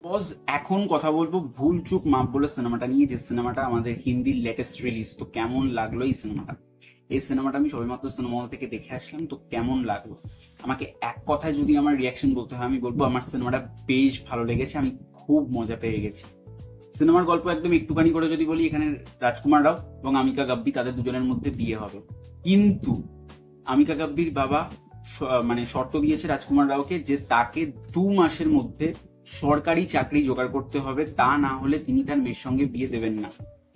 Pause এখন কথা বলবো ভুল চুক মাপ বলে সিনেমাটা নিয়ে, যে সিনেমাটা আমাদের হিন্দির লেটেস্ট রিলিজ। তো কেমন লাগলো এই সিনেমাটা? এই সিনেমাটা আমি সবেমাত্র সিনেমা হল থেকে দেখে আসলাম। তো কেমন লাগলো আমাকে এক কথায় যদি আমার রিয়াকশন বলতে হয়, আমি বলবো আমার সিনেমাটা বেশ ভালো লেগেছে, আমি খুব মজা পেয়ে গেছি। সিনেমার গল্প একদম একটুখানি করে যদি বলি, এখানে রাজকুমার রাও এবং আমিকা গাব্বি তাদের দুজনের মধ্যে বিয়ে হবে, কিন্তু আমিকা গাব্বির বাবা মানে শর্ত দিয়েছে রাজকুমার রাওকে যে তাকে 2 মাসের মধ্যে সরকারি চাকরি জোগাড় করতে হবে, তা না হলে তিনি তার মেয়ের সঙ্গে বিয়ে দেবেন না।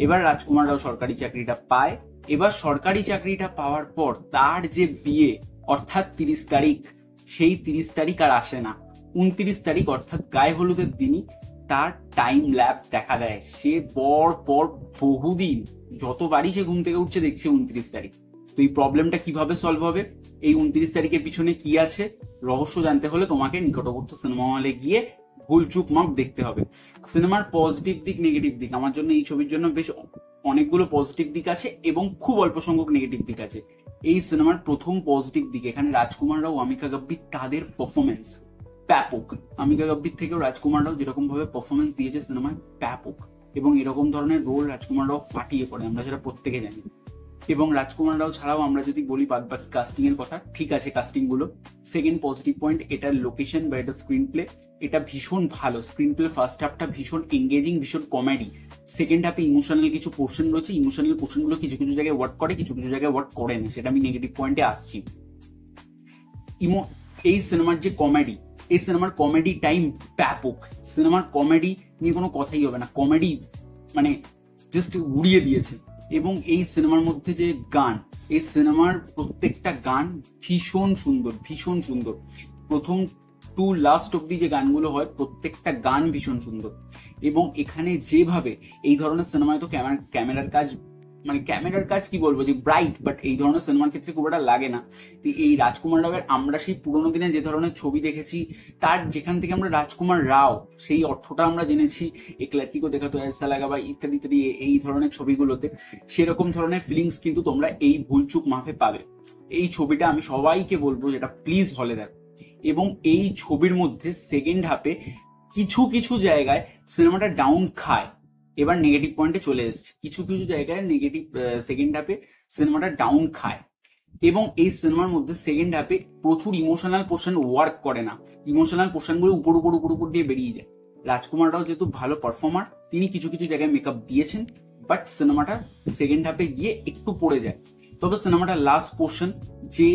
এবার রাজকুমার রাও সরকারি চাকরিটা পায়। এবার সরকারি চাকরিটা পাওয়ার পর তার যে বিয়ে অর্থাৎ 30 তারিখ, সেই 30 তারিখ আর আসে না। 29 তারিখ অর্থাৎ গায়ে হলুদের দিনই তার টাইম ল্যাব দেখা দেয়। সে পর বহুদিন যতবারই সে ঘুম থেকে উঠছে দেখছে 29 তারিখ। তো এই প্রবলেমটা কিভাবে সলভ হবে, এই 29 তারিখের পিছনে কি আছে রহস্য জানতে হলে তোমাকে নিকটবর্তী সিনেমা হলে গিয়ে ভুল চুক মাপ দেখতে হবে। সিনেমার পজিটিভ দিক নেগেটিভ দিক, আমার জন্য এই ছবির জন্য বেশ অনেকগুলো পজিটিভ দিক আছে এবং খুব অল্প সংখ্যক নেগেটিভ দিক আছে। এই সিনেমার প্রথম পজিটিভ দিক, এখানে রাজকুমার রাও আমিকা গাব্বি তাদের পারফরমেন্স ব্যাপক। আমিকা গাব্বির থেকেও রাজকুমার রাও যেরকম ভাবে পারফরমেন্স দিয়েছে সিনেমায় ব্যাপক, এবং এরকম ধরনের রোল রাজকুমার রাও ফাটিয়ে পড়ে, আমরা সেটা প্রত্যেকে জানি। এবং রাজকুমার রাও ছাড়াও আমরা যদি বলি বাদ বাকি কাস্টিং এর কথা, ঠিক আছে কাস্টিং গুলো। সেকেন্ড পজিটিভ পয়েন্ট, এটার লোকেশন বা এটা স্ক্রিন প্লে, এটা ভীষণ ভালো। স্ক্রিন প্লে ফার্স্ট হাফটা ভীষণ এঙ্গেজিং, ভীষণ কমেডি। সেকেন্ড হাফে ইমোশনাল কিছু পোর্শন রয়েছে, ইমোশনাল পোর্শন গুলো কিছু কিছু জায়গায় ওয়ার্ক করে, কিছু কিছু জায়গায় ওয়ার্ক করে না, সেটা আমি নেগেটিভ পয়েন্টে আসছি। এই সিনেমার যে কমেডি, এই সিনেমার কমেডি টাইম ব্যাপক। সিনেমার কমেডি নিয়ে কোনো কথাই হবে না, কমেডি মানে জাস্ট উড়িয়ে দিয়েছে। এবং এই সিনেমার মধ্যে যে গান, এই সিনেমার প্রত্যেকটা গান ভীষণ সুন্দর, ভীষণ সুন্দর। প্রথম টু লাস্ট অব্দি যে গানগুলো হয় প্রত্যেকটা গান ভীষণ সুন্দর। এবং এখানে যেভাবে এই ধরনের সিনেমায় তো ক্যামেরার কাজ, মানে ক্যামেরার কাজ কি বলবো যে ব্রাইট, বাট এই ধরনের সিনেমার ক্ষেত্রে খুব একটা লাগে না। তো এই রাজকুমার রাওয়ের আমরা সেই পুরোনো দিনে যে ধরনের ছবি দেখেছি, তার যেখান থেকে আমরা রাজকুমার রাও সেই অর্থটা আমরা জেনেছি এক লড়কি কো দেখা তো ऐसा लगा বা ইত্যাদি ইত্যাদি, এই ধরনের ছবিগুলোতে সেরকম ধরনের ফিলিংস কিন্তু তোমরা এই ভুলচুক মাপে পাবে। এই ছবিটা আমি সবাইকে বলবো যেটা প্লিজ হলে দেখো। এবং এই ছবির মধ্যে সেকেন্ড হাফে কিছু কিছু জায়গায় সিনেমাটা ডাউন খায়। এবার নেগেটিভ পয়েন্টে চলে এসেছে, কিছু কিছু জায়গায় নেগেটিভ সেকেন্ড হাফে সিনেমাটা ডাউন খায়। এবং এই সিনেমার মধ্যে সেকেন্ড হাফে প্রচুর ইমোশনাল পোর্শন ওয়ার্ক করে না, ইমোশনাল পোর্শনগুলো উপর উপর উপর উপর দিয়ে বেরিয়ে যায়। রাজকুমাররাও যেহেতু ভালো পারফর্মার, তিনি কিছু কিছু জায়গায় মেকআপ দিয়েছেন, বাট সিনেমাটা সেকেন্ড হাফে গিয়ে একটু পড়ে যায়। তবে সিনেমাটা লাস্ট পোর্শন যে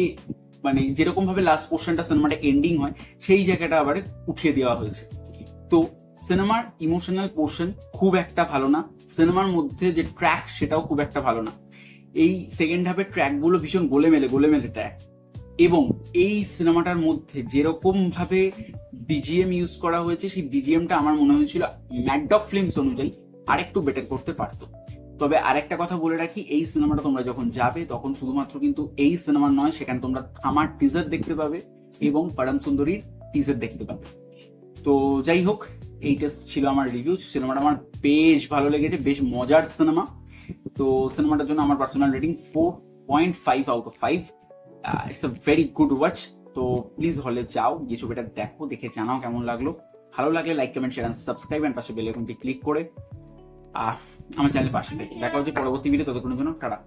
মানে যেরকম ভাবে লাস্ট পোর্শনটা সিনেমাটা এন্ডিং হয়, সেই জায়গাটা আবার উঠিয়ে দেওয়া হয়েছে। তো সিনেমার ইমোশনাল পোর্শন খুব একটা ভালো না, সিনেমার মধ্যে যে ট্র্যাক সেটাও খুব একটা ভালো না। এই সেকেন্ড হাফের ট্র্যাকগুলো ভীষণ গোলেমেলে ট্র্যাক। এবং এই সিনেমাটার মধ্যে যেরকম ভাবে বিজিএম ইউজ করা হয়েছে, সেই বিজিএমটা আমার মনে হয়েছিল ম্যাকডগ ফিল্মস অনুযায়ী আরেকটু বেটার করতে পারতো। তবে আরেকটা কথা বলে রাখি, এই সিনেমাটা তোমরা যখন যাবে তখন শুধুমাত্র কিন্তু এই সিনেমার নয়, সেখানে তোমরা থামার টিজার দেখতে পাবে এবং পরম সুন্দরীর টিজার দেখতে পাবে। তো যাই হোক, এইটা ছিল আমার রিভিউ। সিনেমাটা আমার বেশ ভালো লেগেছে, বেশ মজার সিনেমা। তো সিনেমাটার জন্য আমার personal rating 4.5/5। It's a very good watch. তো প্লিজ হলে যাও, গিয়ে ছবিটা দেখো, দেখে জানাও কেমন লাগলো। ভালো লাগলে like, comment, share and subscribe, and পাশে বেল আইকনটি ক্লিক করে আমার চ্যানেলের পাশে থেকে দেখা হচ্ছে পরবর্তী ভিডিও। ততক্ষণের জন্য টাটা।